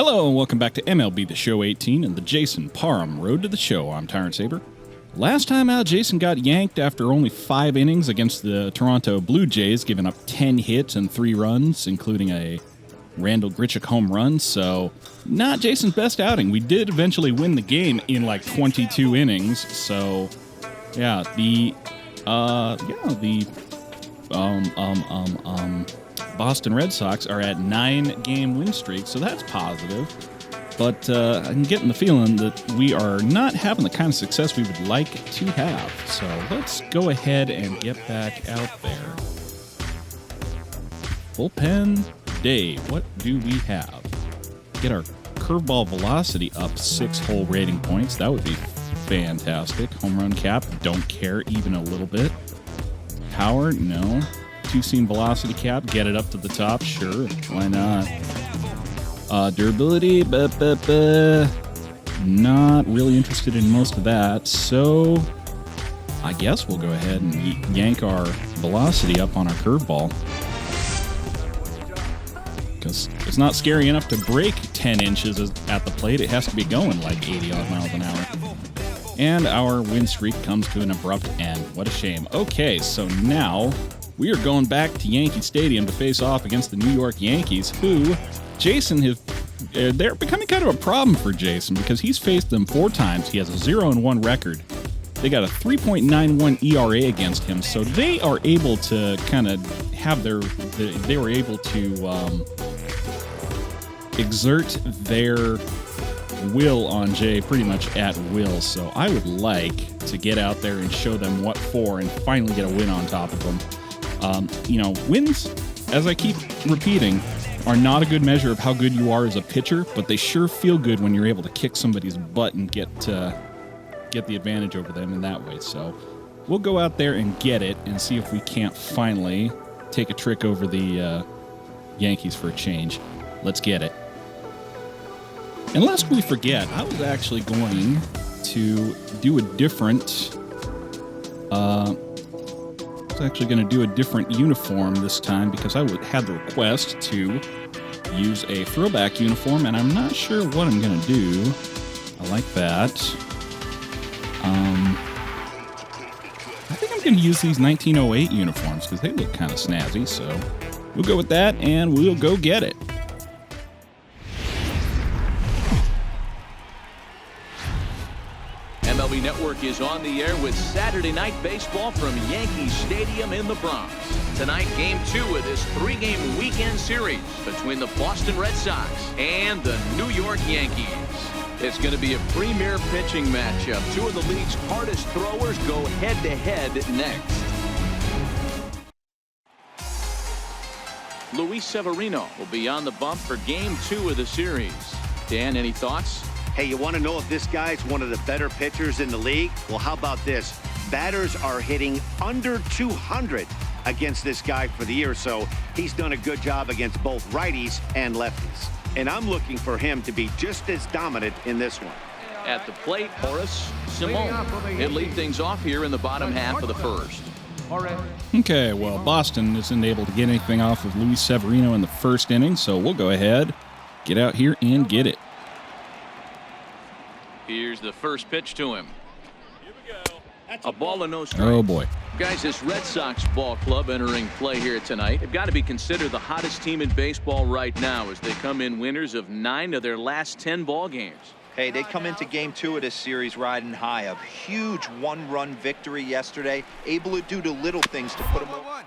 Hello and welcome back to MLB The Show 18 and the Jason Parham Road to the Show. I'm Tyrant Saber. Last time out, Jason got yanked after only 5 innings against the Toronto Blue Jays, giving up 10 hits and 3 runs, including a Randall Grichuk home run, so not Jason's best outing. We did eventually win the game in like 22 innings, so yeah, the Boston Red Sox are at 9-game win streak, so that's positive. But I'm getting the feeling that we are not having the kind of success we would like to have. So let's go ahead and get back out there. Bullpen day. What do we have? Get our curveball velocity up 6 whole rating points. That would be fantastic. Home run cap. Don't care even a little bit. Power. No. 2-seam velocity cap. Get it up to the top. Sure. Why not? Durability, not really interested in most of that, so I guess we'll go ahead and yank our velocity up on our curveball, because it's not scary enough to break 10 inches at the plate. It has to be going like 80-odd miles an hour. And our win streak comes to an abrupt end. What a shame. Okay, so now we are going back to Yankee Stadium to face off against the New York Yankees, who Jason they're becoming kind of a problem for Jason because he's faced them 4 times. He has a 0-1 record. They got a 3.91 ERA against him, so they are able to kind of have they were able to exert their will on Jay pretty much at will. So I would like to get out there and show them what for and finally get a win on top of them. Wins, as I keep repeating, are not a good measure of how good you are as a pitcher, but they sure feel good when you're able to kick somebody's butt and get the advantage over them in that way. So we'll go out there and get it and see if we can't finally take a trick over the Yankees for a change. Let's get it. And lest we forget, I was actually going to do a different uniform this time because I had the request to use a throwback uniform, and I'm not sure what I'm going to do. I like that. I think I'm going to use these 1908 uniforms because they look kind of snazzy, so we'll go with that, and we'll go get it. MLB Network is on the air with Saturday Night Baseball from Yankee Stadium in the Bronx. Tonight, Game 2 of this 3-game weekend series between the Boston Red Sox and the New York Yankees. It's going to be a premier pitching matchup. 2 of the league's hardest throwers go head-to-head next. Luis Severino will be on the bump for Game 2 of the series. Dan, any thoughts? Hey, you want to know if this guy's one of the better pitchers in the league? Well, how about this? Batters are hitting under 200 against this guy for the year, so he's done a good job against both righties and lefties. And I'm looking for him to be just as dominant in this one. At the plate, Horace Simone. He'll lead things off here in the bottom half of the first. Okay, well, Boston isn't able to get anything off of Luis Severino in the first inning, so we'll go ahead, get out here, and get it. Here's the first pitch to him. A ball and no strikes. Oh, boy. Guys, this Red Sox ball club entering play here tonight have got to be considered the hottest team in baseball right now as they come in winners of 9 of their last 10 ball games. Hey, they come into Game 2 of this series riding high. A huge 1-run victory yesterday, able to do the little things to put them over.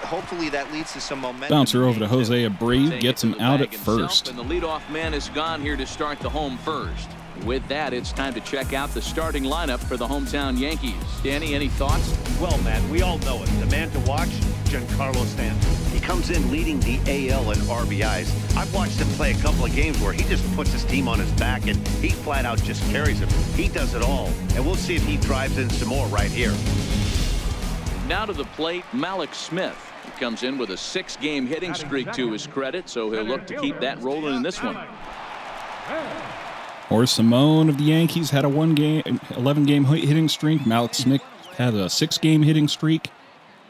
Hopefully that leads to some momentum. Bouncer over to Jose Abreu, gets him out at first. And the leadoff man is gone here to start the home first. With that, it's time to check out the starting lineup for the hometown Yankees. Danny, any thoughts? Well, Matt, we all know it. The man to watch, Giancarlo Stanton. He comes in leading the AL in RBIs. I've watched him play a couple of games where he just puts his team on his back and he flat out just carries them. He does it all, and we'll see if he drives in some more right here. Now to the plate, Malik Smith. He comes in with a 6-game hitting streak to his credit, so he'll look to keep that rolling in this one. Horace Simone of the Yankees had a 11-game hitting streak. Malik Smith had a 6-game hitting streak.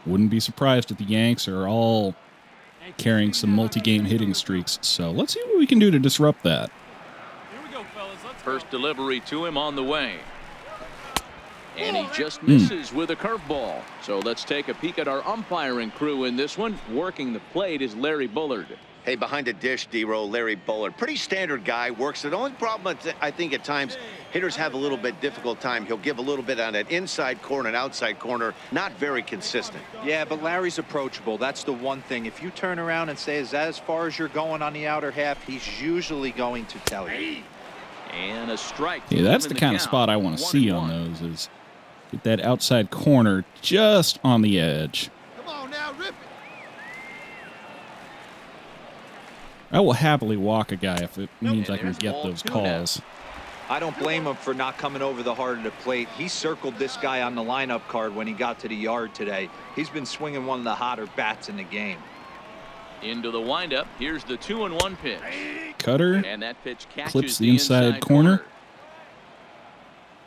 Wouldn't be surprised if the Yanks are all carrying some multi-game hitting streaks. So let's see what we can do to disrupt that. First delivery to him on the way. And he just misses with a curveball. So let's take a peek at our umpiring crew in this one. Working the plate is Larry Bullard. Hey, behind the dish, D-Row, Larry Bullard. Pretty standard guy, works it. The only problem, I think, at times, hitters have a little bit difficult time. He'll give a little bit on that inside corner and outside corner. Not very consistent. Yeah, but Larry's approachable. That's the one thing. If you turn around and say, is that as far as you're going on the outer half, he's usually going to tell you. And a strike. Yeah, that's the kind of spot I want to see on those, is get that outside corner just on the edge. Come on now, rip it. I will happily walk a guy if it means I can get those calls. I don't blame him for not coming over the heart of the plate. He circled this guy on the lineup card when he got to the yard today. He's been swinging one of the hotter bats in the game. Into the windup. Here's the 2-1 pitch. Cutter, and that pitch catches clips the inside corner.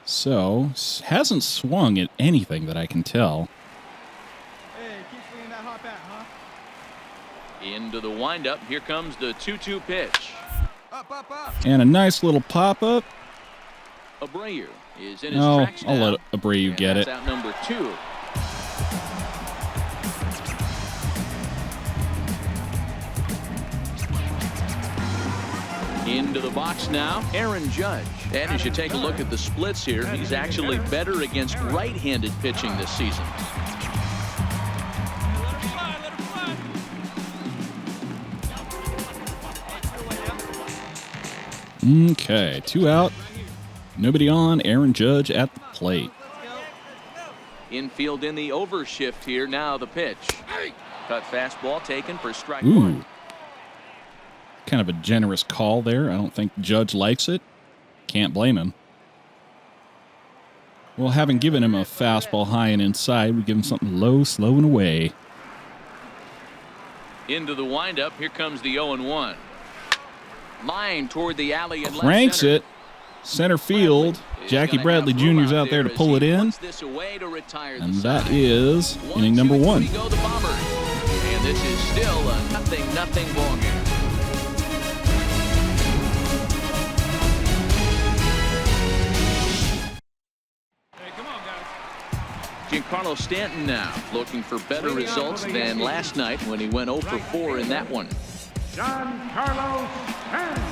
So, hasn't swung at anything that I can tell. Hey, keep swinging that hot bat, huh? Into the windup. Here comes the 2-2 pitch. Up, up, up. And a nice little pop-up. Abreu is in his No, tracks I'll now. let Abreu get it. That's out number 2. Into the box now, Aaron Judge. And as you take a look at the splits here, he's actually better against right-handed pitching this season. Okay, 2 out. Nobody on. Aaron Judge at the plate. Infield in the overshift here. Now the pitch. Cut fastball taken for strike Ooh. 1. Kind of a generous call there. I don't think Judge likes it. Can't blame him. Well, having given him a fastball high and inside, we give him something low, slow, and away. Into the windup. Here comes the 0-1. Line toward the alley and Cranks left it. Center field. Jackie Bradley Jr.'s out there to pull it in. And that is inning number 1. Go the Bombers. And this is still a 0-0 ball game. Giancarlo Stanton now looking for better results than last night when he went 0 for 4 in that one. Giancarlo Stanton.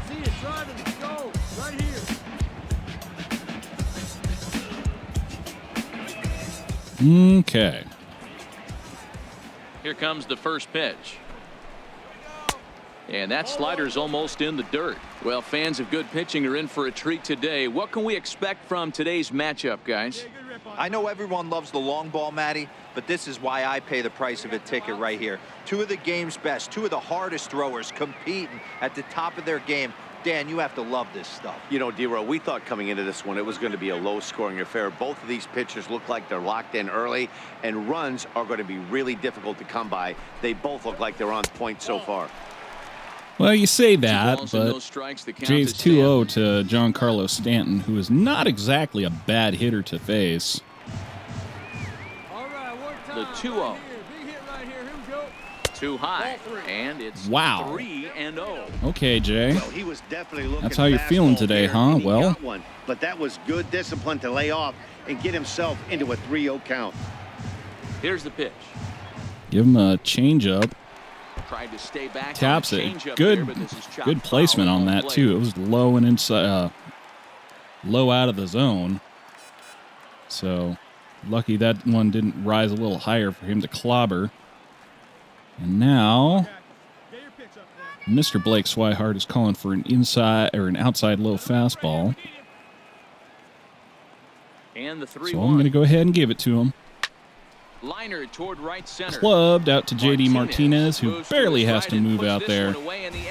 See it driving. Go. Right here. Okay. Here comes the first pitch. And that slider's almost in the dirt. Well, fans of good pitching are in for a treat today. What can we expect from today's matchup, guys? I know everyone loves the long ball, Matty, but this is why I pay the price of a ticket right here. 2 of the game's best, 2 of the hardest throwers competing at the top of their game. Dan, you have to love this stuff. You know, D-Row, we thought coming into this one it was going to be a low-scoring affair. Both of these pitchers look like they're locked in early, and runs are going to be really difficult to come by. They both look like they're on point so far. Well, you say that, but Jay's 2-0 2-0 to Giancarlo Stanton, who is not exactly a bad hitter to face. All right, one time. The 2-0. Right here. Big hit right here. Here we go. Too high, and it's Wow. 3-0. Okay, Jay. Well, he was definitely looking That's how you're feeling fastball today, here, huh? and he Well, got one. But that was good discipline to lay off and get himself into a 3-0 count. Here's the pitch. give him a changeup. Tried to stay back. Taps it. Good placement on that too. It was low and inside, low out of the zone. So lucky that one didn't rise a little higher for him to clobber. And now Mr. Blake Swihart is calling for an inside or an outside low fastball. And the 3-1. So I'm going to go ahead and give it to him. Liner toward right center. Clubbed out to J.D. Martinez, who barely has to move out there.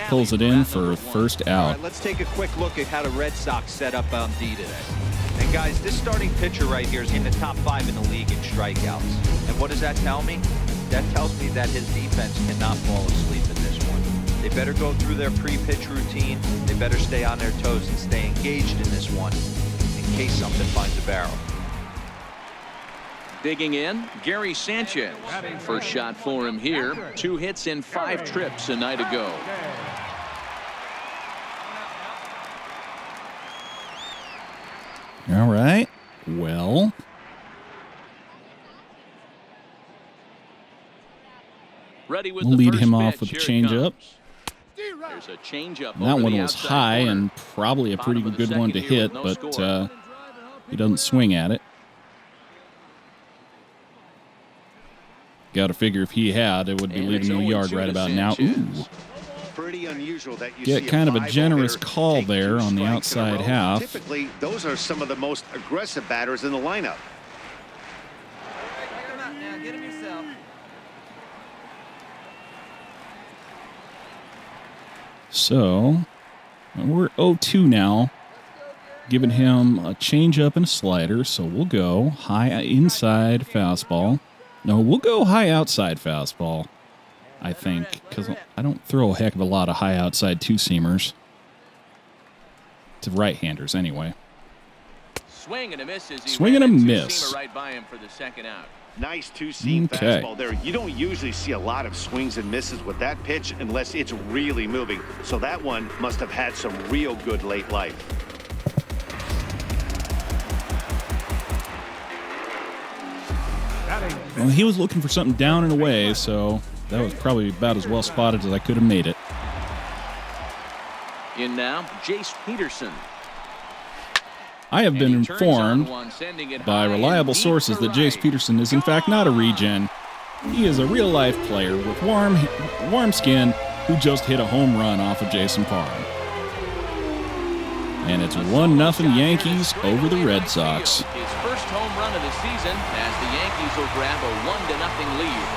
Pulls it in for first out. All right, let's take a quick look at how the Red Sox set up on D today. And guys, this starting pitcher right here is in the top 5 in the league in strikeouts. And what does that tell me? That tells me that his defense cannot fall asleep in this one. They better go through their pre-pitch routine. They better stay on their toes and stay engaged in this one in case something finds a barrel. Digging in, Gary Sanchez. First shot for him here. 2 hits in 5 trips a night ago. All right. Well, Ready with we'll the lead first him off pitch. with a Here it changeup. comes. There's a changeup. That over one the was outside high corner. and probably a pretty Bottom of the good one to second here hit, with no but score. he doesn't swing at it. Got to figure if he had, it would be And leaving it's the yard 0-2 right to about now. Sanchez. Ooh. Pretty unusual that you Get see kind of a 5-0 generous hitter call take 2 there on the strikes in a outside row. half. Typically, those are some of the most aggressive batters in the lineup. Get him yourself. So, we're 0-2 now. Giving him a changeup and a slider, so we'll go high inside fastball. No, we'll go high outside fastball, I think, because I don't throw a heck of a lot of high outside two-seamers. To right-handers, anyway. Swing and a miss as he Swing ran and a a miss. two-seamer right by him for the second out. Nice two-seam Okay. fastball there. You don't usually see a lot of swings and misses with that pitch unless it's really moving. So that one must have had some real good late life. Well, he was looking for something down and away, so that was probably about as well spotted as I could have made it. In now, Jace Peterson. I have been And he turns on informed one, sending it by high reliable and deep sources to that Jace right. Peterson is in fact not a regen. He is a real-life player with warm skin who just hit a home run off of Jason Parham. And it's 1-0 Yankees over the Red Sox. His first home run of the season as the Yankees will grab a 1-0 lead.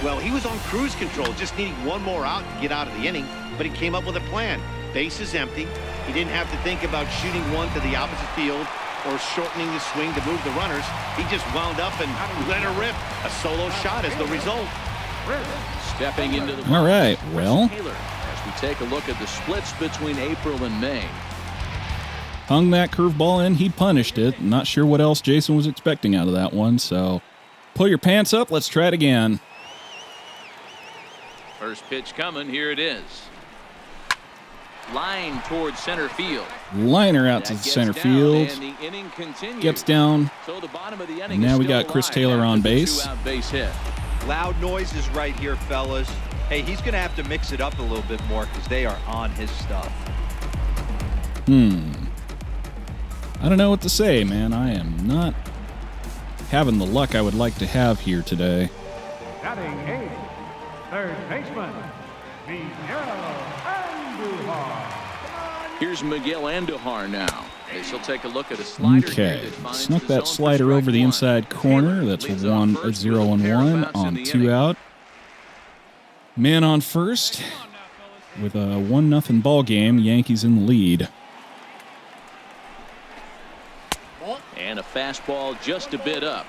Well, he was on cruise control, just needing one more out to get out of the inning, but he came up with a plan. Base is empty. He didn't have to think about shooting one to the opposite field or shortening the swing to move the runners. He just wound up and let her rip. A solo shot is the result. Stepping into the All right, well, Taylor, as we take a look at the splits between April and May. hung that curveball in, he punished it. Not sure what else Jason was expecting out of that one, so pull your pants up, let's try it again. First pitch coming, here it is. Line towards center field. Liner out to That gets center down, field. and the inning continues. Gets down. So the bottom of the inning And now is we still got Chris alive Taylor on after the base. 2-out base hit. Loud noises right here, fellas. Hey, he's going to have to mix it up a little bit more because they are on his stuff. I don't know what to say, man. I am not having the luck I would like to have here today. Batting 8th, third baseman, Miguel Andujar. Here's Miguel Andujar now. As he'll take a look at a slider here Okay, that finds snuck the that zone for slider strike over the one. inside corner. Taylor That's leads 1 off first 0 with a and pair of 1 outs in on the 2 inning. out. Man on first with a 1-0 ball game. Yankees in the lead. And a fastball just a bit up.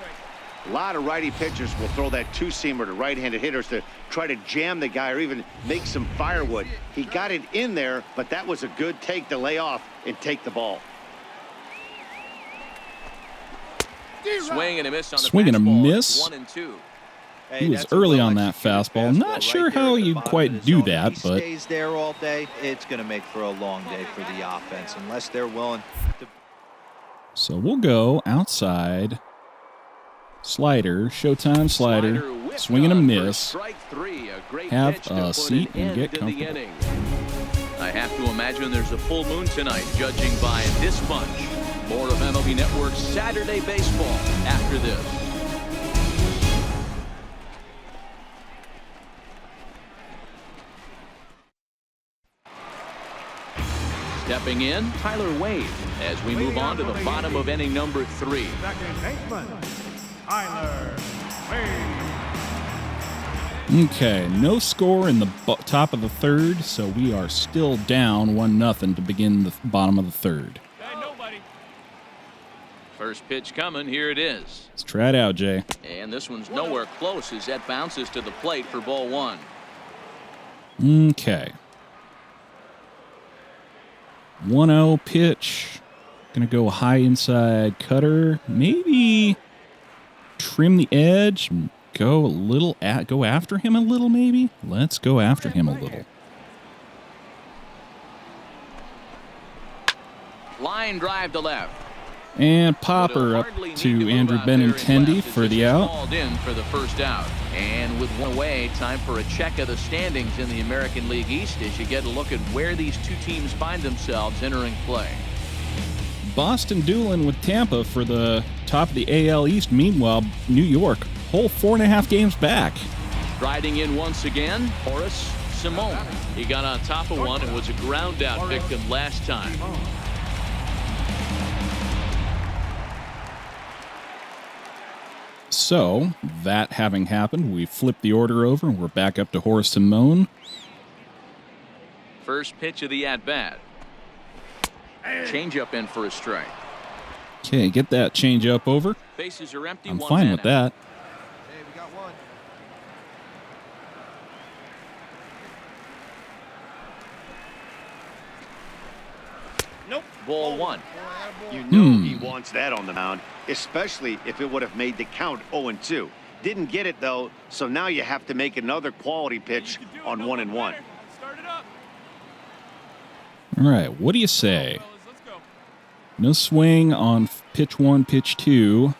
A lot of righty pitchers will throw that two-seamer to right-handed hitters to try to jam the guy or even make some firewood. He got it in there, but that was a good take to lay off and take the ball. Swing and a miss on the Swing and a fastball. miss. 1-2. He was early on that fastball. Not sure how you quite do that, If he but stays there all day, it's going to make for a long day for the offense unless they're willing to. so we'll go outside. Slider, showtime slider, whipped swing and a on for miss. strike three. A great Have pitch to a put seat an and end get to the comfortable. inning. I have to imagine there's a full moon tonight, judging by this much. More of MLB Network's Saturday Baseball after this. Stepping in, Tyler Wade, as we move on to the bottom of inning number 3. Second baseman, Tyler Wade. Okay, no score in the top of the third, so we are still down 1-0 to begin the bottom of the third. First pitch coming, here it is. Let's try it out, Jay. And this one's nowhere close as that bounces to the plate for ball 1. Okay. 1-0 pitch. Gonna go high inside cutter. Maybe trim the edge. Go a little go after him a little, maybe. Let's go after him a little. Line drive to left. And popper up to Andrew Benintendi for the out. Called in for the first out. And with one away, time for a check of the standings in the American League East as you get a look at where these two teams find themselves entering play. Boston dueling with Tampa for the top of the AL East. Meanwhile, New York, whole 4.5 games back. Striding in once again, Horace Simone. He got on top of one and was a ground out victim last time. So, that having happened, we flip the order over and we're back up to Horace Simone. First pitch of the at-bat. Change up in for a strike. Okay, get that change up over. Bases are empty. I'm fine with that. Hey, we got one. Nope. Ball one. You know he wants that on the mound, especially if it would have made the count 0-2. Didn't get it, though, so now you have to make another quality pitch on 1-1. Start it up. All right, what do you say? Let's go. No swing on pitch 1, pitch 2.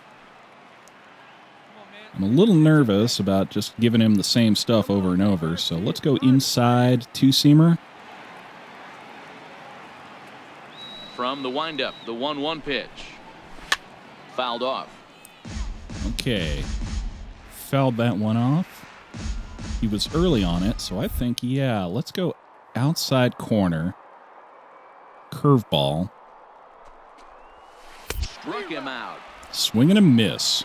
I'm a little nervous about just giving him the same stuff over and over, so let's go inside two-seamer. From the windup, the 1-1 pitch. Fouled off. Okay. Fouled that one off. He was early on it, so I think, yeah, let's go outside corner. Curveball. Struck him out. Swing and a miss.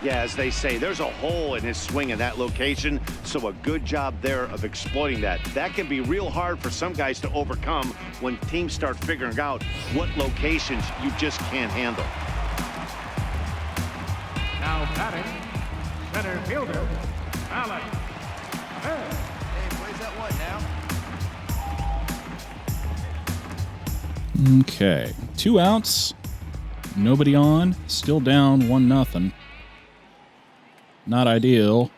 Yeah, as they say, there's a hole in his swing in that location, so a good job there of exploiting that. That can be real hard for some guys to overcome when teams start figuring out what locations you just can't handle. Now batting, center fielder, Alex. Hey, where's that one now? Okay. 2 outs. Nobody on. Still down 1-0. Not ideal.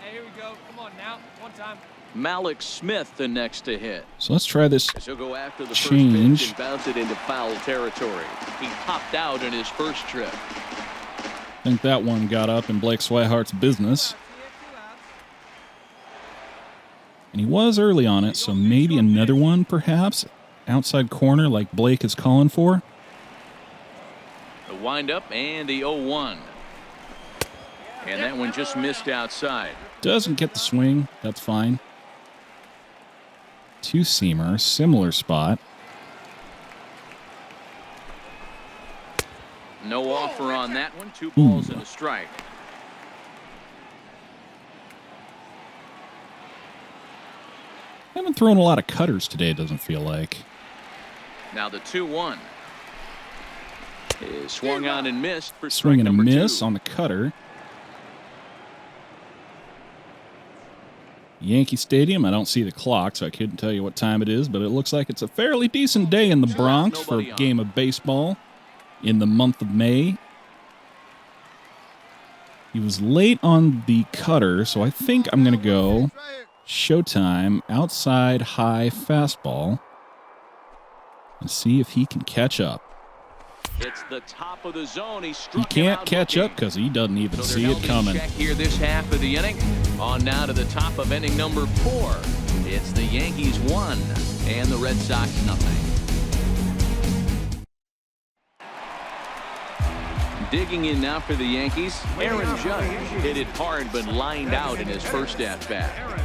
Hey, here we go. Come on now. One time. Malik Smith the next to hit. So let's try this. He'll go after the Change. first pitch and bounce it into foul territory. He popped out in his first trip. I think that one got up in Blake Swihart's business. And he was early on it, so maybe another one, perhaps. Outside corner like Blake is calling for. The windup and the 0-1. And that one just missed outside. Doesn't get the swing. That's fine. Two-seamer, similar spot. No offer on that one. 2 balls and a strike. I haven't thrown a lot of cutters today, it doesn't feel like. Now the 2-1 is swung on and missed for strike Swing and a number miss 2. on the cutter. Yankee Stadium, I don't see the clock, so I couldn't tell you what time it is, but it looks like it's a fairly decent day in the Bronx for a game of baseball in the month of May. He was late on the cutter, so I think I'm going to go showtime, outside high fastball, and see if he can catch up. It's the top of the zone. He can't catch up because he doesn't even see it coming. Check here this half of the inning. On now to the top of inning number 4. It's the Yankees 1 and the Red Sox 0. Digging in now for the Yankees, Aaron Judge hit it hard but lined out in his first at-bat.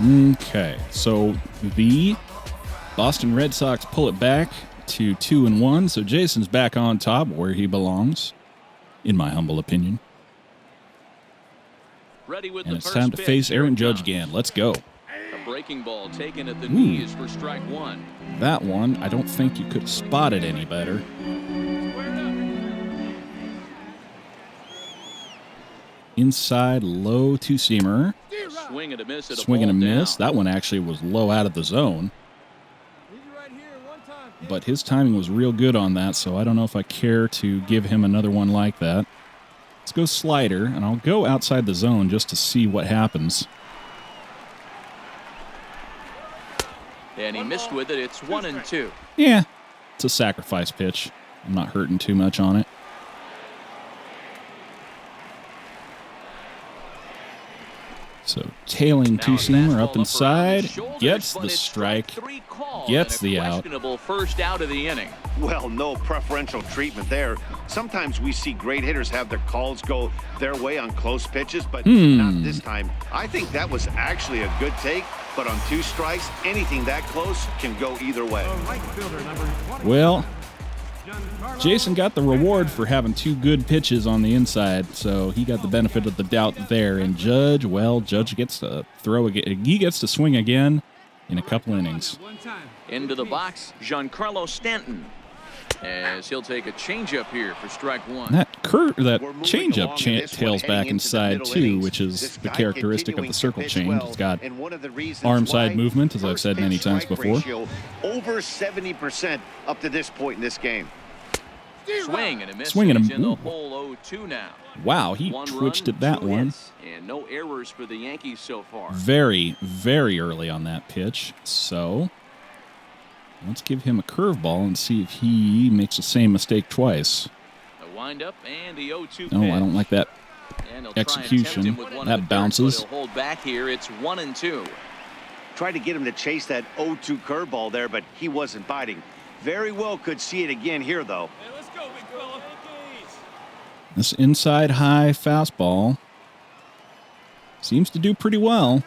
Okay, so the Boston Red Sox pull it back to 2-1, so Jason's back on top where he belongs, in my humble opinion. Ready with And the it's first time to pitch. face Here Aaron it Judge comes. again. Let's go. The breaking ball taken at the knees for strike one. That one, I don't think you could have spotted any better. Inside, low two-seamer. Swing and a miss. Swing and a miss. That one actually was low out of the zone. But his timing was real good on that, so I don't know if I care to give him another one like that. Let's go slider, and I'll go outside the zone just to see what happens. And he missed with it. It's 1-2. Yeah, it's a sacrifice pitch. I'm not hurting too much on it. So tailing two-seamer up inside, gets the strike, gets the out. First out of the inning. Well, no preferential treatment there. Sometimes we see great hitters have their calls go their way on close pitches, but not this time. I think that was actually a good take, but on 2 strikes, anything that close can go either way. Well, Jason got the reward for having 2 good pitches on the inside, so he got the benefit of the doubt there. And Judge gets to throw again. He gets to swing again in a couple innings. Into the box, Giancarlo Stanton, as he'll take a changeup here for strike one. That changeup tails back inside too, which is the characteristic of the circle change. It's got arm side movement, as I've said many times before. Over 70% up to this point in this game. Swing and a miss. Swing and a He's in the hole 0-2 now. Wow, he twitched at that one. And no errors for the Yankees so far. Very, very early on that pitch. So let's give him a curveball and see if he makes the same mistake twice. A windup and the 0-2 No, pitch. I don't like that execution. That bounces. He'll hold back here. It's 1-2. Tried to get him to chase that 0-2 curveball there, but he wasn't biting. Very well could see it again here, though. Hey, let's go, big fella. This inside high fastball seems to do pretty well.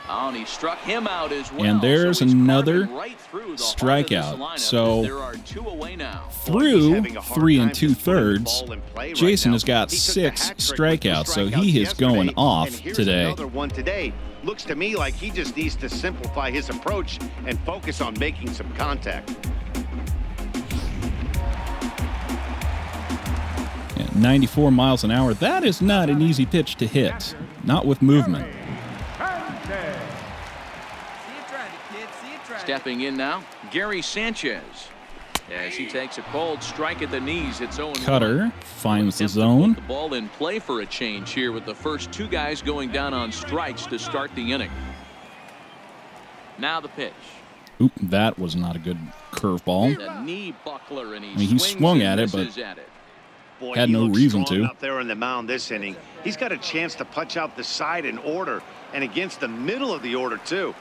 Oh, and he struck him out as well. And there's so another right through the strikeout. lineup, So there are 2 away now. Through 3 2/3, Jason has got 6 strikeouts, so he is going off today. Another one today. Looks to me like he just needs to simplify his approach and focus on making some contact. At 94 miles an hour, that is not an easy pitch to hit. Not with movement. Stepping in now, Gary Sanchez. As he takes a cold strike at the knees, it's 0-1. Cutter finds the Attempt to zone. put the ball in play for a change here with the first 2 guys going down on strikes to start the inning. Now the pitch. Oop, that was not a good curveball. The knee buckler, and I mean, he swung at it, but Boy, had he no looks reason strong to. Out there on the mound this inning, he's got a chance to punch out the side in order and against the middle of the order too.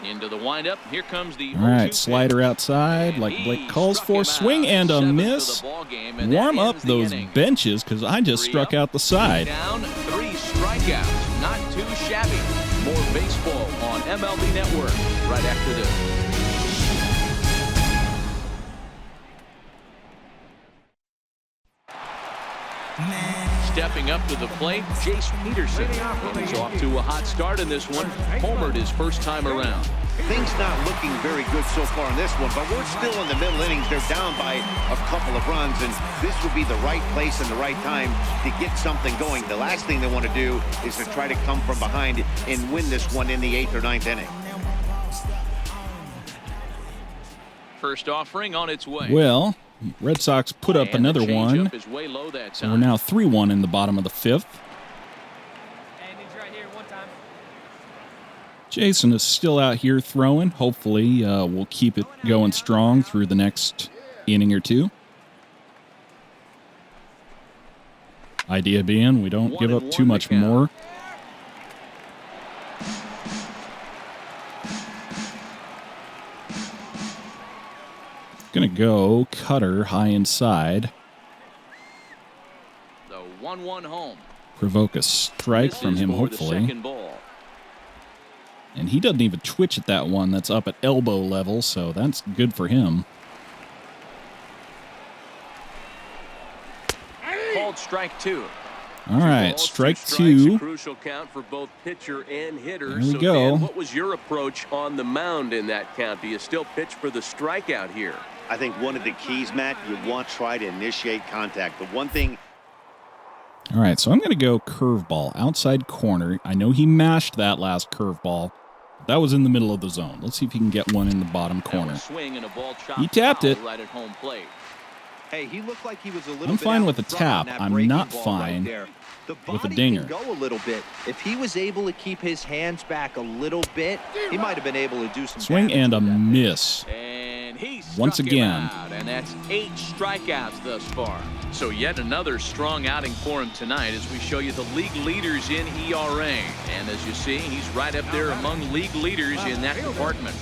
Into the windup. Here comes the all right, 0-2 slider pitch. outside And like he Blake calls struck for. him Swing out. and a 7th of miss. the ball game, and that Warm up ends the those inning. benches because I just 3 struck up, out the side. 3 down, 3 strikeouts. Not too shabby. More baseball on MLB Network right after this. Stepping up to the plate, Jace Peterson. He's off to a hot start in this one. Homered his first time around. Things not looking very good so far in this one, but we're still in the middle innings. They're down by a couple of runs, and this would be the right place and the right time to get something going. The last thing they want to do is to try to come from behind and win this one in the 8th or 9th inning. First offering on its way. Well, Red Sox put up And the another one. changeup is way low that So we're time. now 3-1 in the bottom of the 5th. Jason is still out here throwing. Hopefully, we'll keep it going strong through the next inning or 2. Idea being, we don't give up too much more. Gonna go cutter high inside. The 1-1 home. Provoke a strike This from is him, for the hopefully. second ball. And he doesn't even twitch at that one. That's up at elbow level, so that's good for him. Called strike 2. All right, balls, strike strikes, two. a crucial count for both pitcher and hitter. There we so go. Dan, what was your approach on the mound in that count? Do you still pitch for the strikeout here? I think one of the keys, Matt, you want to try to initiate contact. The one thing. All right, so I'm going to go curveball, outside corner. I know he mashed that last curveball. That was in the middle of the zone. Let's see if he can get one in the bottom corner. Swing and a ball chopped He tapped it. right at home plate. Hey, he looked like he was a little I'm bit fine out with in a front tap. on that I'm breaking not ball fine right there. The with a body dinger. can go a little bit. If he was able to keep his hands back a little bit, he might have been able to do some Swing damage and a with that. miss. And he Once struck him again. out, and that's 8 strikeouts thus far. So yet another strong outing for him tonight as we show you the league leaders in ERA. And as you see, he's right up there among league leaders in that department.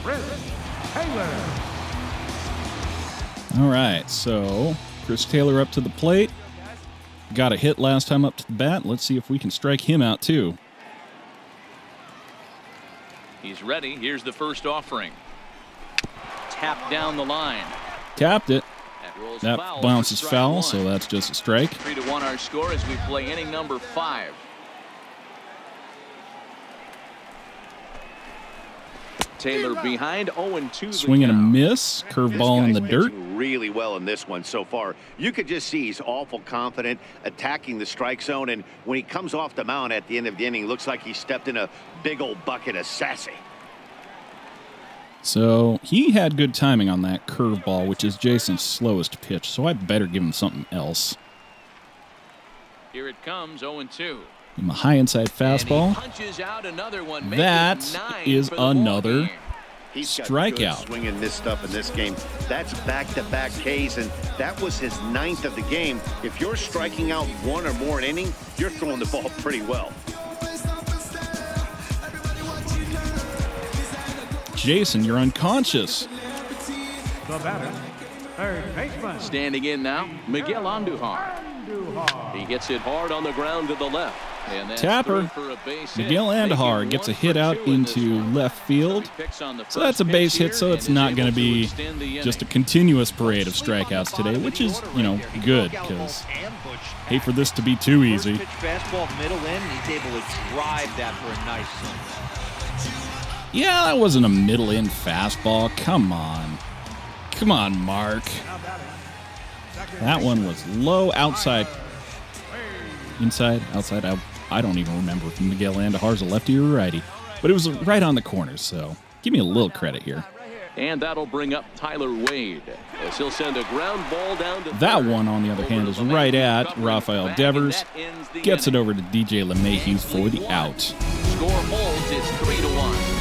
Chris Taylor. All right, so Chris Taylor up to the plate. Got a hit last time up to the bat. Let's see if we can strike him out too. He's ready. Here's the first offering. Tap down the line. Tapped it. Rolls That foul bounces for strike foul, one. so that's just a strike. 3-1 our score as we play inning number 5. Taylor behind 0-2. Swing and a miss. Curveball in the This guy's dirt. pitching really well in this one so far. You could just see he's awful confident attacking the strike zone, and when he comes off the mound at the end of the inning, looks like he stepped in a big old bucket of sassy. So he had good timing on that curveball, which is Jason's slowest pitch, so I better give him something else. Here it comes, 0-2. Give him a high inside fastball. And he punches out another one. Make That it 9 is for the ball another game. He's got strikeout. good swinging this stuff in this game. That's back-to-back Ks, and that was his 9th of the game. If you're striking out 1 or more an inning, you're throwing the ball pretty well. Jason, you're unconscious. The batter, third baseman. Standing in now, Miguel Andujar. He gets it hard on the ground to the left. And that's Tapper. through for a base hit. Miguel Andujar Making gets a 1 hit for out 2 in this into one. left field. He picks on the So that's a first base pitch hit, so here it's and not is going to able be extend the just a inning. continuous parade of strikeouts today, which is, you know, good because hate for this to be too easy. First pitch fastball middle in, and he's able to drive that for a nice swing. Yeah, that wasn't a middle-in fastball. Come on. Come on, Mark. That one was low outside. Inside, outside. I don't even remember if Miguel Andujar's a lefty or a righty. But it was right on the corners, so give me a little credit here. And that'll bring up Tyler Wade as he'll send a ground ball down to That third. one, on the other hand, is Over to right LeMahieu at covering Rafael back, Devers. and that ends the Gets it inning. over to DJ LeMahieu for the out. Score holds, it's 3-1.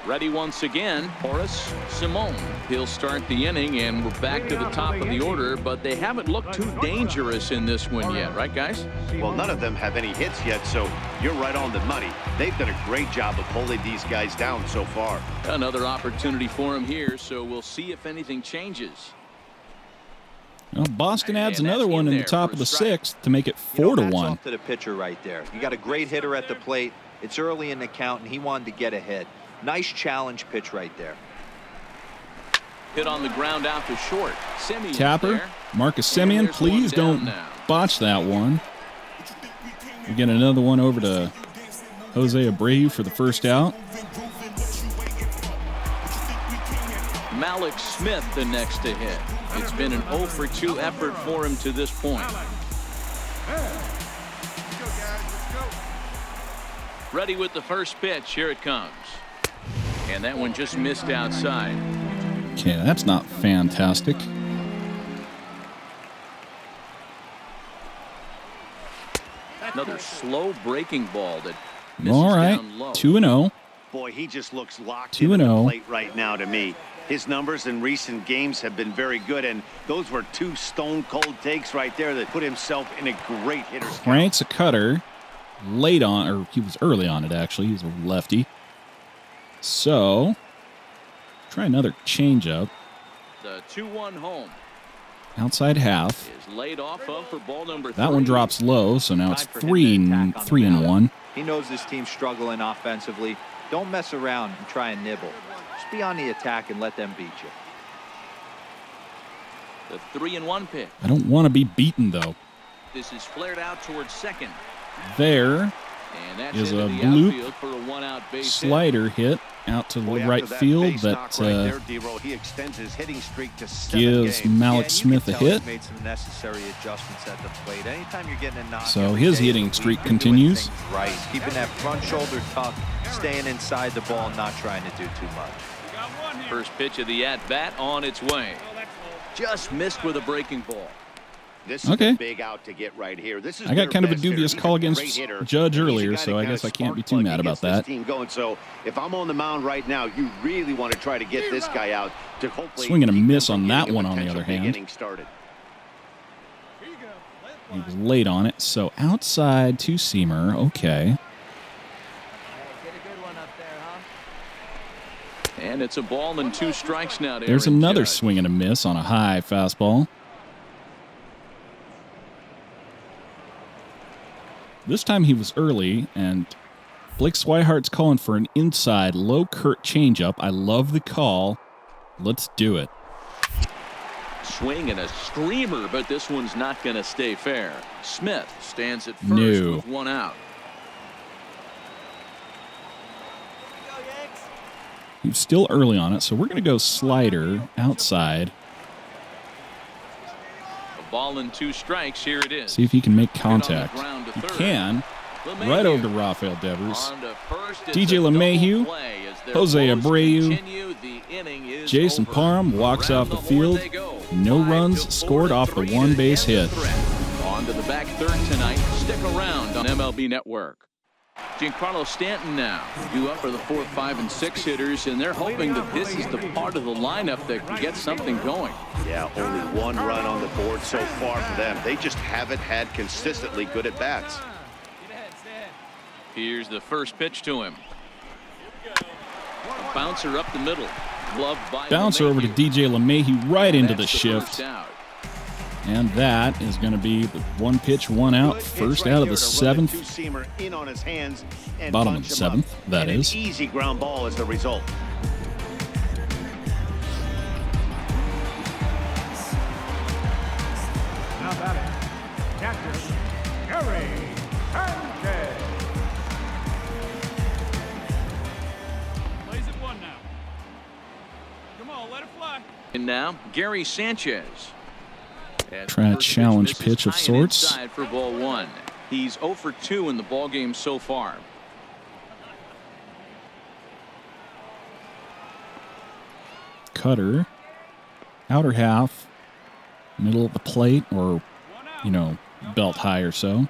Ready once again, Horace Simone. He'll start the inning, and we're back to the top of the order, but they haven't looked too dangerous in this one yet, right, guys? Well, none of them have any hits yet, so you're right on the money. They've done a great job of holding these guys down so far. Another opportunity for him here, so we'll see if anything changes. Well, Boston adds And another that's one in in the there top for of a the strike. 6th to make it You know, 4-1. hats off to the pitcher right there. You got a great hitter at the plate. It's early in the count, and he wanted to get ahead. Nice challenge pitch right there. Hit on the ground out to short. Semien Tapper, there. Marcus And Semien, there's please one down don't now. botch that one. We get another one over to Jose Abreu for the first out. Malik Smith the next to hit. It's been an 0 for 2 effort for him to this point. Ready with the first pitch. Here it comes. And that one just missed outside. Okay, that's not fantastic. Another slow breaking ball that misses All right, down low. 2-0. Boy, he just looks locked 2-0. into the plate right now to me. His numbers in recent games have been very good, and those were 2 stone-cold takes right there that put himself in a great hitter's count. Cranks a cutter late on, or he was early on it actually. He's a lefty. So, try another changeup. The 2-1 home Outside half. is laid off of for ball number 3. That one drops low, so now it's Time for him to attack on the 3-1. mound. He knows this team's struggling offensively. Don't mess around and try and nibble. Just be on the attack and let them beat you. The 3-1 pitch. I don't want to be beaten, though. This is flared out towards second. There And that's is into a the bloop outfield for a one-out base hit. slider hit out to the Boy, right after that field base that knock right there, D-Roll, he extends his hitting streak to 7 gives games. Malik you Smith can a tell hit. he's made some necessary adjustments at the plate. Anytime you're getting a knock, So every his day of hitting the week, streak you're doing continues. things right, keeping that front shoulder tucked, staying inside the ball, and not trying to do too much. First pitch of the at-bat on its way. Just missed with a breaking ball. This is Okay. a big out to get right here. This is I got their kind of a best hitter. dubious He's call a against great hitter, Judge and he's a earlier, guy so that I kinda guess I can't be spark too plug mad about gets this that. team going. So if I'm on the mound right now, you really want to try to get this guy out to hopefully Swing and a keep them miss from on getting that a one, on the potential other big hand. inning started. He was late on it, so outside two-seamer. Okay. And it's a ball and 2 strikes now to There's Aaron another Judge. swing and a miss on a high fastball. This time he was early, and Blake Swihart's calling for an inside low curt changeup. I love the call. Let's do it. Swing and a screamer, but this one's not going to stay fair. Smith stands at first No. with 1 out. He was still early on it, so we're going to go slider outside. A ball and 2 strikes. Here it is. See if he can make Hit on the contact. ground to He third. can. LeMahieu Right over to Rafael Devers. on to first. It's DJ a double LeMahieu, play as their Jose woes Abreu, continue. The inning is Jason over. Parham walks Around off the horn field. they go. No 5 runs to scored 4 off to the 3 to one-base end the hit. threat. On to the back third tonight. Stick around on MLB Network. Giancarlo Stanton now due up for the 4, 5, and 6 hitters, and they're hoping that this is the part of the lineup that can get something going. Yeah, only 1 run on the board so far for them. They just haven't had consistently good at bats. Here's the first pitch to him. A bouncer up the middle. Gloved by Bouncer over to LeMahieu. DJ LeMahieu right into the That's shift. first out. And that is going to be the 1 pitch, 1 out. Good pitch First right out of here the to run a 7th. two-seamer in on his hands and Bottom bunch of the him up. 7th, that And is. an easy ground ball as the result. Now batting, catcher, Gary Sanchez. Plays at 1 now. Come on, let it fly. And now Gary Sanchez. And Trying a first pitch challenge misses pitch of high and sorts. inside for ball 1. He's 0 for 2 in the ball game so far. Cutter. Outer half. Middle of the plate, or, you know, belt high or so.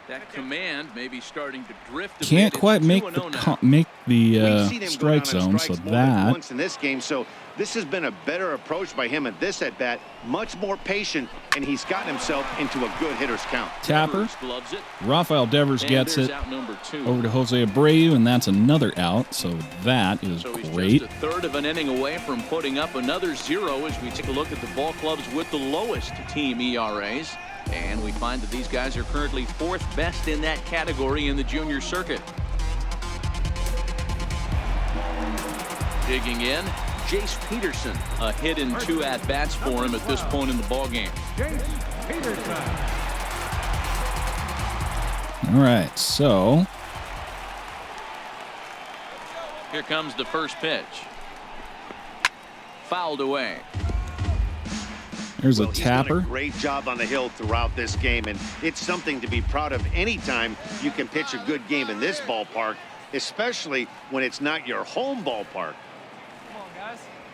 That command may be starting to drift. A Can't bit. quite It's make 2-0 the now. We've seen him go strike down zone, on so strikes more than that once in this game. So this has been a better approach by him at this at bat. Much more patient, and he's gotten himself into a good hitter's count. tapper. Devers gloves it. Rafael Devers And gets there's it out number 2. over to Jose Abreu, and that's another out. So that is So he's great. just a third of an inning away from putting up another 0 as we take a look at the ball clubs with the lowest team ERAs. And we find that these guys are currently 4th best in that category in the junior circuit. Digging in, Jace Peterson. A hit in 2 at-bats for him at this point in the ballgame. Jason Peterson. All right, so Here comes the first pitch. Fouled away. there's Well, a he's done tapper. a great job on the hill throughout this game, and it's something to be proud of anytime you can pitch a good game in this ballpark, especially when it's not your home ballpark.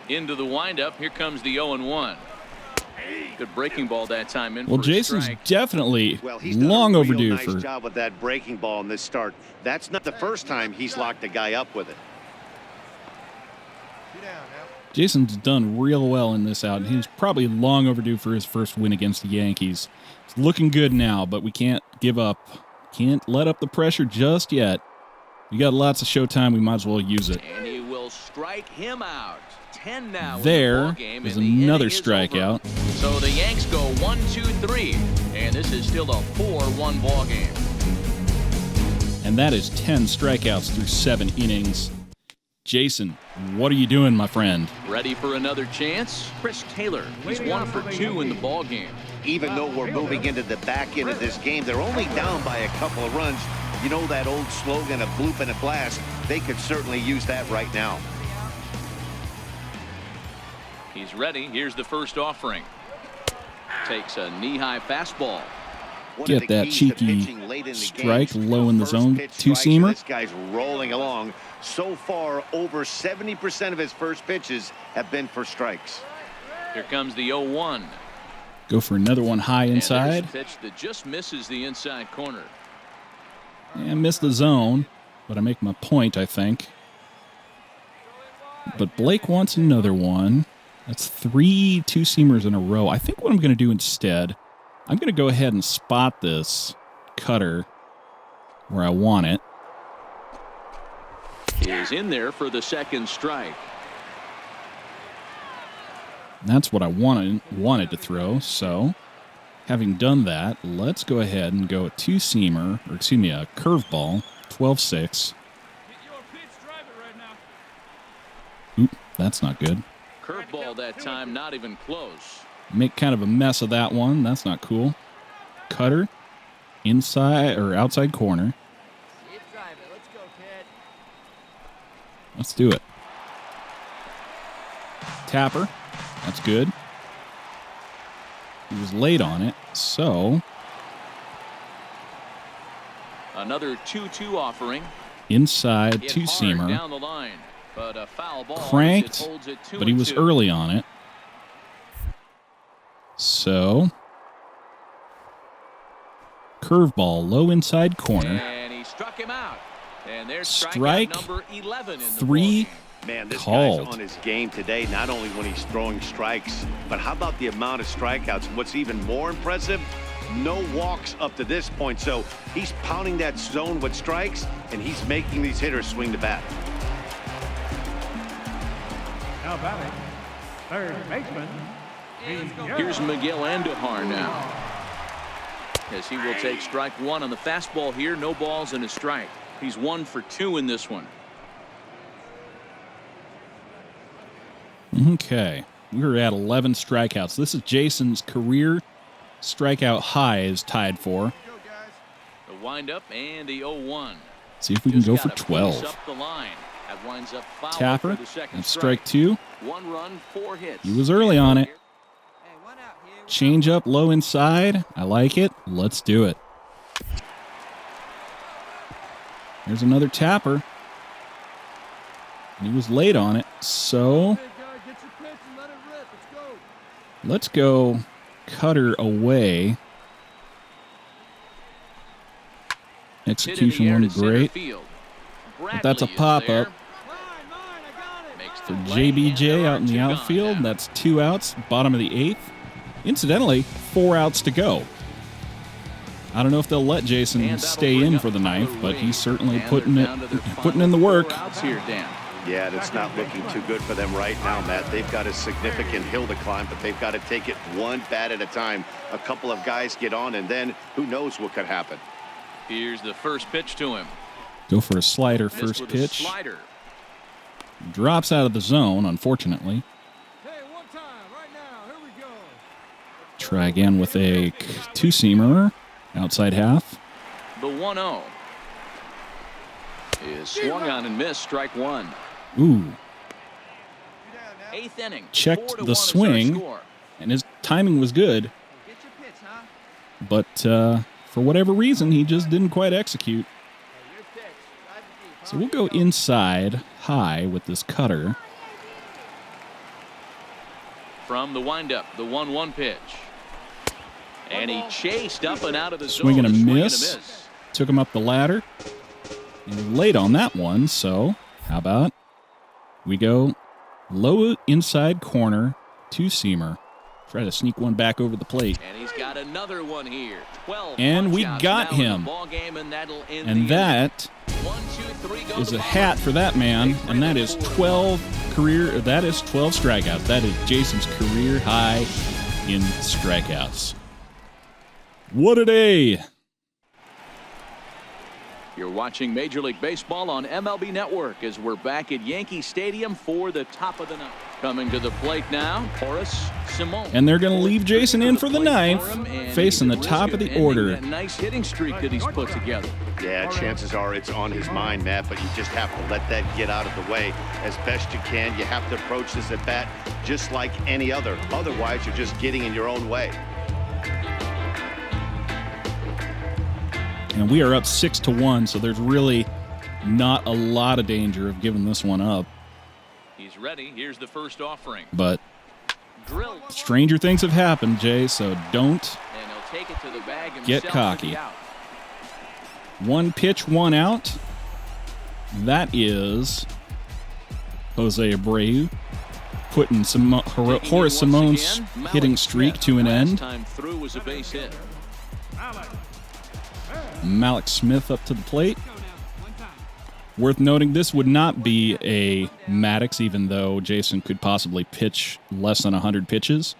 Into the windup. Here comes the 0-1. Good breaking ball that time in. Well, for a Jason's strike. Well, he's done long a real overdue nice for. job with that breaking ball in this start. That's not the first time he's locked a guy up with it. Jason's done real well in this out. He's probably long overdue for his first win against the Yankees. It's looking good now, but we can't give up. Can't let up the pressure just yet. We got lots of showtime. We might as well use it. And he will strike him out. 10 now. There in the ballgame, is and the another inning is strikeout. over. So the Yanks go 1-2-3, and this is still a 4-1 ball game. And that is 10 strikeouts through 7 innings. Jason, what are you doing, my friend? Ready for another chance? Chris Taylor, he's 1 for 2 in the ball game. Even though we're moving into the back end of this game, they're only down by a couple of runs. You know that old slogan, a bloop and a blast? They could certainly use that right now. He's ready. Here's the first offering. Takes a knee-high fastball. Get that cheeky strike low in the zone, two-seamer. This guy's rolling along. So far, over 70% of his first pitches have been for strikes. Here comes the 0-1. Go for another one high inside. And there's a pitch that just misses the inside corner. Yeah, missed the zone, but I make my point, I think. But Blake wants another one. That's 3 two-seamers in a row. I think what I'm going to do instead, I'm going to go ahead and spot this cutter where I want it. Is in there for the second strike. That's what I wanted to throw. So, having done that, let's go ahead and go a two-seamer, or excuse me, a curveball, 12-6. Oop, that's not good. Curveball that time, not even close. Make kind of a mess of that one. That's not cool. Cutter, inside or outside corner. Let's do it. Tapper. That's good. He was late on it, so. Another 2-2 offering. Inside two-seamer. Down the line, but a foul ball. Cranked, but he was early on it. So. Curveball, low inside corner. And he struck him out. And there's strike number 11 in the 3. Man, this called. guy's on his game today, not only when he's throwing strikes, but how about the amount of strikeouts? And what's even more impressive, no walks up to this point. So he's pounding that zone with strikes, and he's making these hitters swing the bat. Now batting, third baseman. Here's Miguel Andujar now. As he will take strike 1 on the fastball here. No balls and a strike. He's 1 for 2 in this one. Okay, we're at 11 strikeouts. This is Jason's career strikeout high is tied for. The windup and the 0-1. See if we can go for 12. Up the line. That winds up foul Tapper, for the second that's strike 2. 1 run, 4 hits. He was early on it. Change up low inside. I like it. Let's do it. There's another Tapper. And he was late on it, so let's go cutter away. Execution wasn't great, but that's a pop-up for JBJ out in the outfield. That's 2 outs, bottom of the 8th. Incidentally, 4 outs to go. I don't know if they'll let Jason stay in for the 9th, but he's certainly putting in the work. Yeah, it's not looking too good for them right now, Matt. They've got a significant hill to climb, but they've got to take it one bat at a time. A couple of guys get on, and then who knows what could happen. Here's the first pitch to him. Go for a slider first pitch. Drops out of the zone, unfortunately. Try again with a two-seamer, outside half. The 1-0 is swung on and missed, strike 1. Ooh. 8th inning. Checked the swing, and his timing was good. But for whatever reason, he just didn't quite execute. So we'll go inside high with this cutter. From the windup, the 1-1 pitch. And he chased up and out of the zone. Swing and a miss. Took him up the ladder. And late on that one, so how about we go low inside corner, two-seamer. Try to sneak one back over the plate. And he's got another one here. 12 and we got him. And that is a hat for that man. And that is 12 strikeouts. That is Jason's career high in strikeouts. What a day. You're watching Major League Baseball on MLB Network as we're back at Yankee Stadium for the top of the ninth. Coming to the plate now, Horace Simone. And they're going to leave Jason in for the ninth, facing the top of the order. That nice hitting streak that he's put together. Yeah, chances are it's on his mind, Matt, but you just have to let that get out of the way as best you can. You have to approach this at bat just like any other. Otherwise, you're just getting in your own way. And we are up 6-1, so there's really not a lot of danger of giving this one up. He's ready. Here's the first offering. But stranger things have happened, Jay, so don't get cocky. One pitch, one out. That is Jose Abreu putting Horace Simone's hitting streak to an end. Time through was a base hit. Malik Smith up to the plate. Worth noting, this would not be a Maddox, even though Jason could possibly pitch less than 100 pitches.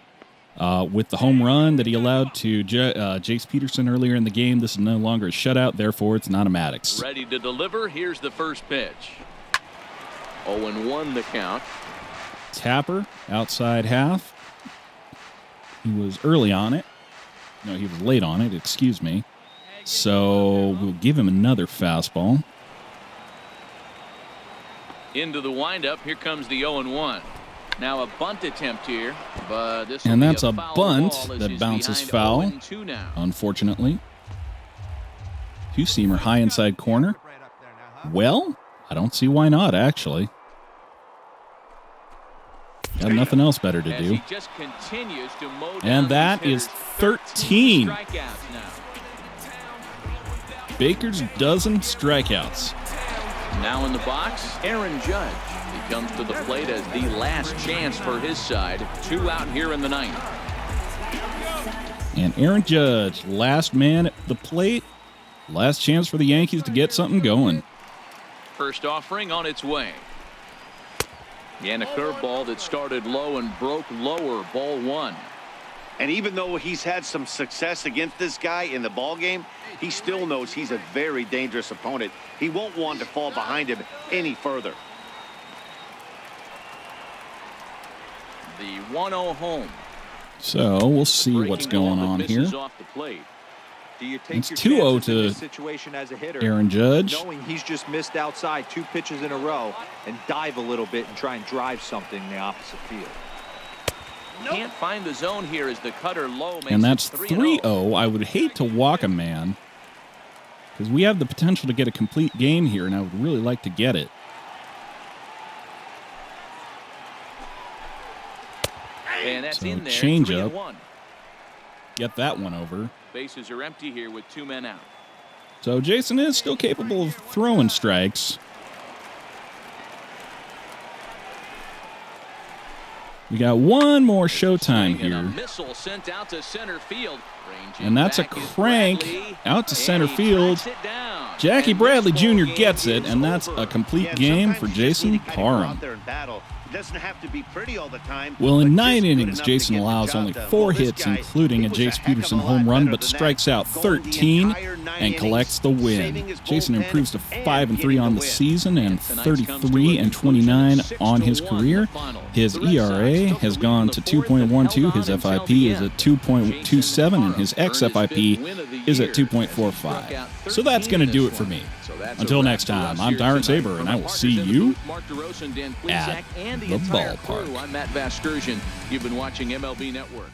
With the home run that he allowed to Jace Peterson earlier in the game, this is no longer a shutout, therefore it's not a Maddox. Ready to deliver. Here's the first pitch. 0-1 the count. Tapper, outside half. He was early on it. No, he was late on it, excuse me. So we'll give him another fastball. Into the windup. Here comes the 0-1. Now a bunt attempt here, but this and that's a bunt that bounces foul, unfortunately. Two-seamer high inside corner. Well, I don't see why not, actually. Got nothing else better to do. And that is 13. Baker's dozen strikeouts. Now in the box, Aaron Judge. He comes to the plate as the last chance for his side. 2 out here in the ninth. And Aaron Judge, last man at the plate. Last chance for the Yankees to get something going. First offering on its way. And a curveball that started low and broke lower. Ball 1. And even though he's had some success against this guy in the ball game, he still knows he's a very dangerous opponent. He won't want to fall behind him any further. The 1-0 home. So we'll see what's going on here. It's 2-0 to Aaron Judge. Knowing he's just missed outside 2 pitches in a row and dive a little bit and try and drive something in the opposite field. Can't find the zone here as the cutter low. And that's 3-0. I would hate to walk a man because we have the potential to get a complete game here, and I would really like to get it. And that's so in there. Change up. Get that one over. Bases are empty here with 2 men out. So Jason is still capable of throwing strikes. We got one more showtime here. Missile sent out to center field. And that's a crank out to center field. Jackie Bradley Jr. gets it, and that's a complete game for Jason Parham. Doesn't have to be pretty all the time. Well, in 9 innings, Jason allows only 4 hits, including a Jace Peterson home run, but strikes out 13 and collects the win. Jason improves to 5-3 on the season and 33-29 on his career. His ERA has gone to 2.12. His FIP is at 2.27, and his xFIP is at 2.45. So that's going to do it for me. Until next time, I'm Tyrant Saber, and I will see you at the ballpark. I'm Matt Vasgersian. You've been watching MLB Network.